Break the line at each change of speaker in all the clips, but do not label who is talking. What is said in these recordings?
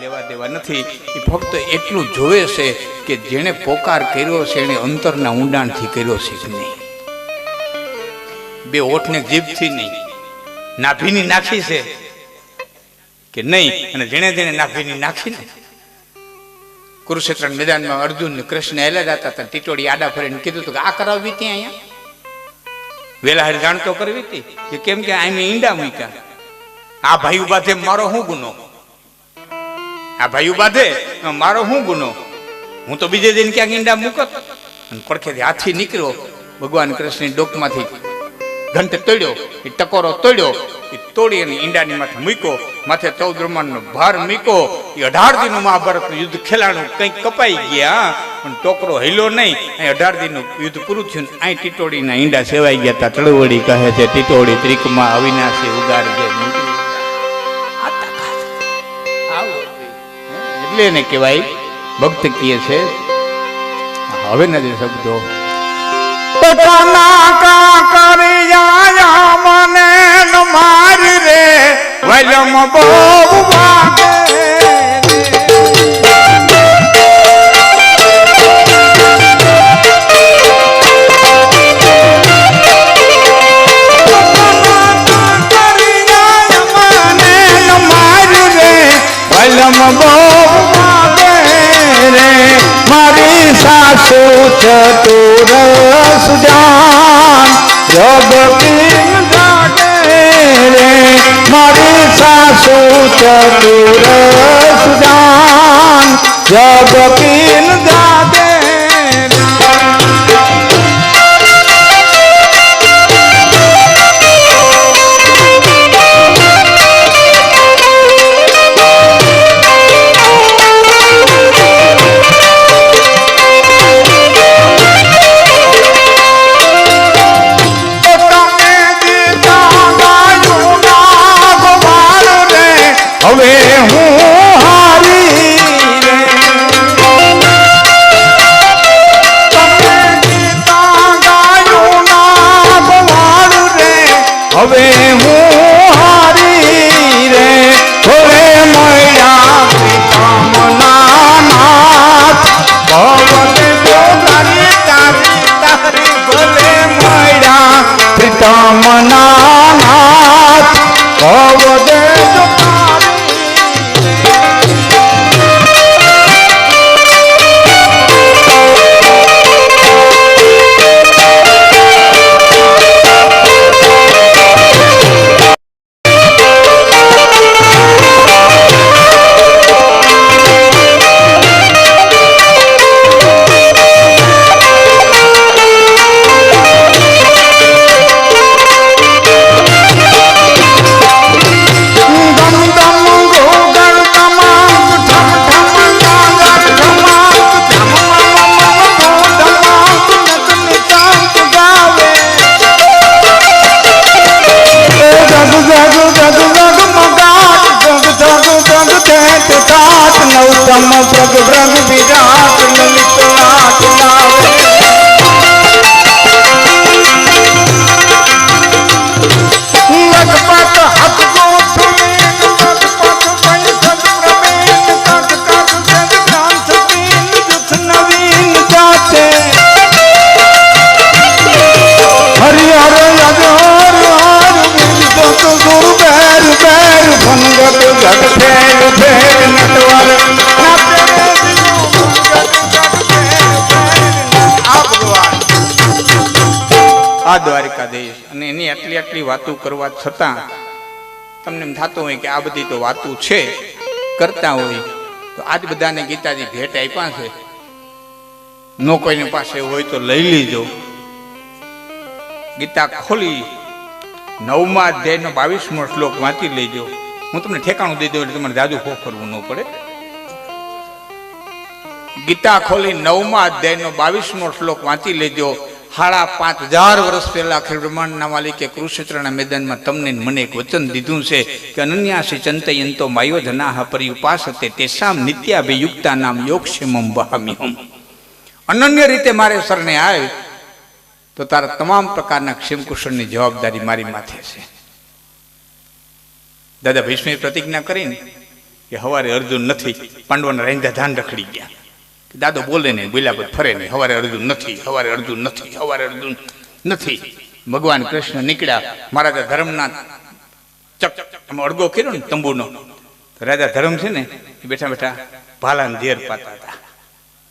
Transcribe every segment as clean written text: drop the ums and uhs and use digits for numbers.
લેવા દેવા નથી. એ ફક્ત એટલું જોવે છે કે જેણે પોકાર કર્યો છે એને અંતરના ઊંડાણથી કર્યો છે કે નહીં. બે ઓઠને જીભથી નહીં, નાભીની નાખી છે કે નહીં. અને જેણે જેણે નાભીની નાખી ને કુરુક્ષેત્ર મેદાનમાં અર્જુન ને કૃષ્ણ એલા જતા હતા, ટીટોડી આડા ફરીને કીધું હતું કે આ કરાવવી ત્યાં અહીંયા વેલા હારે જાણતો કરવી હતી કે કેમ કે આમ ઈંડા મૂક્યા. આ ભાઈ બાધે મારો શું ગુનો, આ ભાઈ બાધે મારો શું ગુનો, હું તો બીજે દિન ક્યાંક ઈંડા મૂકત. અને પડખેથી હાથી નીકળ્યો, ભગવાન કૃષ્ણ ડોકમાંથી ઘંટ તોડ્યો, એ ટકોરો તોડ્યો, એ તોડી અને ઈંડાની માથે મૂક્યો, માથે 14 બ્રહ્માંડનો ભાર મૂક્યો. એ 18 દિનનું મહાભારતનું યુદ્ધ ખેલાણું કંઈક કપાઈ ગયા પણ ટોકરો હિલો નહીં. અહીં 18 દિનનું યુદ્ધ પૂરું થયું. અહીં ટીટોડીના ઈંડા સેવાઈ ગયા હતા. ચળવળી કહે છે ટીટોડી ત્રિકમાં અવિનાશી ઉગારજે. એટલે એને કહેવાય ભક્ત કીએ છે. હવે નથી શબ્દો મને મારી રે વલમ બહુ વાગે મારી સાસુ ચતુર સુજાન જગ કિન જાગે રે. મારી સાસુ ચતુર સુજાન જગ કિન જાગે. હવે હું હારી રે તમે ગીતા ગાયું ના ગવાડું રે. હવે હું હારી રે થોડે મળ્યા પિતામના નાથ ભવને જોગારી તારી તારી ભલે મળ્યા પિતામના નાથ ભવને આ દ્વારિકાધીશ. અને એની આટલી વાતો કરવા છતાં તમને એમ થતું હોય કે આ બધી તો વાતો છે કરતા હોય તો આજ બધાને ગીતાજી ભેટ આપ્યા છે. નો કોઈની પાસે હોય તો લઈ લીજો. ગીતા ખોલી 9મા અધ્યાયનો 22મો શ્લોક વાંચી લેજો. હું તમને ઠેકાણું દઈ દઉં એટલે તમારે જાજુ ખોખરવું ન પડે. ગીતા ખોલી 9મા અધ્યાયનો 22મો શ્લોક વાંચી લેજો. 5,500 વર્ષ પહેલા અખિલ બ્રહ્માંડના માલિકે કુરુક્ષેત્રના મેદાનમાં તમને મને એક વચન દીધું છે કે અનન્યાસી ચંતયંતો માયો જનાહ પરિઉપાસતે તેસામ નિત્યાભિયુક્તા નામ યોગક્ષેમમ વહામ્યહમ. અનન્ય રીતે મારે શરણે આવે તો તારા તમામ પ્રકારના ક્ષેમ કુશળની જવાબદારી મારી માથે છે. દાદા ભીષ્મે પ્રતિજ્ઞા કરીને કે હવારે અર્જુન નથી, પાંડવોના રાંધા ધાન રખડી ગયા. દાદો બોલે નહીં, બોલ્યા પછી ફરે નહીં, હવારે અર્જુન નથી, હવારે અર્જુન નથી, હવારે અર્જુન નથી. ભગવાન કૃષ્ણ નીકળ્યા, મહારાજા ધર્મના અડગો કર્યો ને તંબુનો, રાજા ધર્મ છે ને એ બેઠા બેઠા ભાલાને ઝેર પાતા હતા.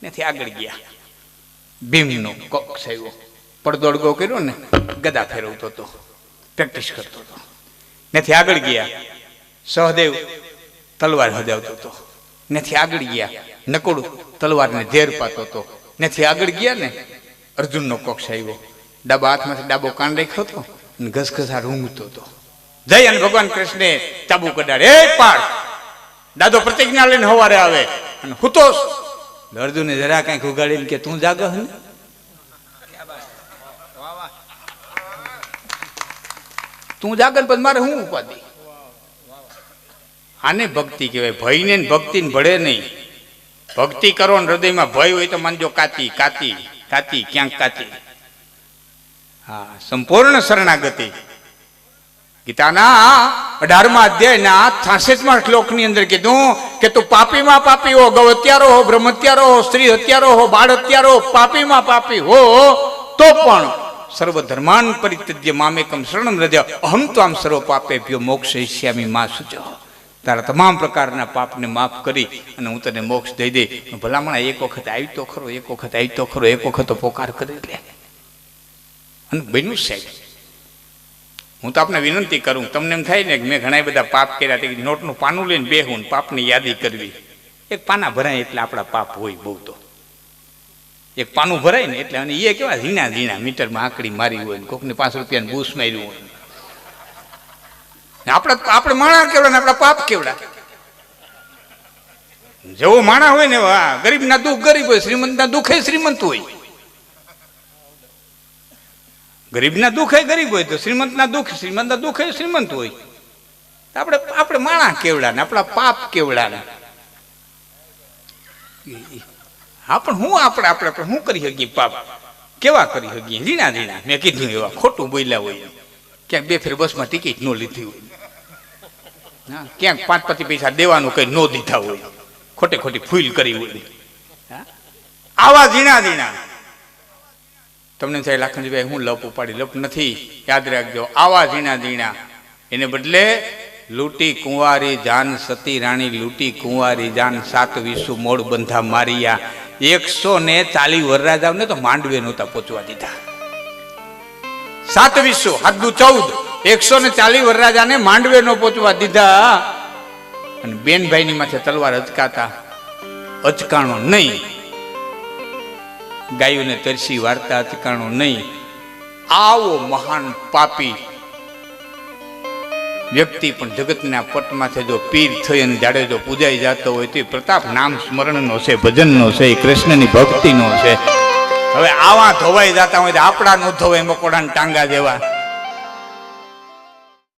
ત્યાંથી આગળ ગયા. ભીમનો કોક્ષ આવ્યો, પડદો અડગો કર્યો ને ગદા ફેરવતો હતો, પ્રેક્ટિસ કરતો હતો. ત્યાંથી આગળ ગયા. સહદેવ તલવાર હજાવતો હતો. ત્યાંથી આગળ ગયા. નકુળ તલવારને ઝેર પાતો હતો. ત્યાંથી આગળ ગયા ને અર્જુનનો કોક્ષ આવ્યો, ડાબા હાથમાંથી ડાબો કાન રાખ્યો હતો અને ઘસઘસા રૂંગતો હતો. જઈ અને ભગવાન કૃષ્ણે ચાબુ કઢાડે, એ પાડ, દાદો પ્રતિજ્ઞા લઈને હવારે આવે અને હુતોસ. અર્જુને જરા કઈક ઉગાડીને કે તું જાગો ને, તું જાગન પછી મારે હું ઉપાધિ. આને ભક્તિ કહેવાય. ભયને ભક્તિ ભળે નહીં. ભક્તિ કરો ને હૃદયમાં ભય હોય તો માનજો કાતી કાતી કાતી ક્યાંક કાતી. હા, સંપૂર્ણ શરણાગતિ. ગીતાના 18મા અધ્યાયના 66મા શ્લોકની અંદર કીધું કે તું પાપીમાં પાપી હો, ગૌ હત્યારો હો, બ્રહ્મ હત્યારો હો, સ્ત્રી હત્યારો હો, બાળ હત્યારો હો, પાપીમાં પાપી હો તો પણ સર્વ ધર્માન પરિત્યજ્ય મામેકમ શરણમ વ્રજ અહમ ત્વામ સર્વ પાપેભ્યો મોક્ષયિષ્યામિ મા શુચઃ. તારા તમામ પ્રકારના પાપને માફ કરી અને હું તને મોક્ષ દઈ દે. ભલામણ એક વખત આવી તો ખરો, એક વખત આવી તો ખરો, એક વખત તો પોકાર કરી લે. અને બન્યું સાહેબ, હું તો આપને વિનંતી કરું, તમને એમ થાય ને કે મેં ઘણા બધા પાપ કર્યા, નોટનું પાનું લઈને બેહું પાપની યાદી કરવી. એક પાના ભરાય એટલે આપણા પાપ હોય બહુ. તો એક પાનું ભરાય ને એટલે અને એ કેવા ઝીણા ઝીણા મીટરમાં આંકડી મારી હોય, કોકને 5 રૂપિયાનું બૂસ માર્યું હોય. આપણે માણા કેવડા ને આપણા પાપ કેવડા. જેવો માણા હોય ને ગરીબના દુઃખ ગરીબ હોય, શ્રીમંતના દુઃખ શ્રીમંત હોય. ગરીબના દુઃખ એ ગરીબ હોય તો શ્રીમંતના દુઃખ એ શ્રીમંત હોય. આપણે માણા કેવડા ને આપણા પાપ કેવડા ને. હા, પણ હું આપણે શું કરી શકીએ? પાપ કેવા કરી શકીએ? ઝીણા ઝીણા. મેં કીધું એવા ખોટું બોલ્યા હોય, ક્યાંક 2 ફેર બસમાં ટિકિટ ન લીધી હોય, ક્યાંક 5 પૈસા દેવાનું કઈ ન દીધા હોય, ખોટે ખોટી ફૂલ કરી હોય. આવા ઝીણા ઝીણા. તમને થાય લાખનજીભાઈ હું લપ ઉપાડી, લપ નથી. યાદ રાખજો, આવા ઝીણા ઝીણા. એને બદલે લૂંટી કુંવારી જાન સતી રાણી, લૂંટી કુંવારી જાન 7 વિસુ મોડ બંધા મારિયા. 140 વરરાજાઓને તો માંડવે નહોતા પહોંચવા દીધા. 7 વિસુ હાથું 14, 140 વરરાજાને માંડવે નો પહોંચવા દીધા. અને બેનભાઈની માથે તલવાર અચકાતા, અચકાણો નહીં. ગાયોને તરસી વાર્તા અચકાણો નહીં. આવો મહાન પાપી વ્યક્તિ પણ જગતના પટમાંથી જો પીર થઈ અને જાડે જો પૂજાઈ જતો હોય તો પ્રતાપ નામ સ્મરણનો છે, ભજનનો છે, કૃષ્ણની ભક્તિનો છે. હવે આવા ધોવાઈ જતા હોય તો આપણા નો ધોવાય મકોડાના ટાંગા જેવા.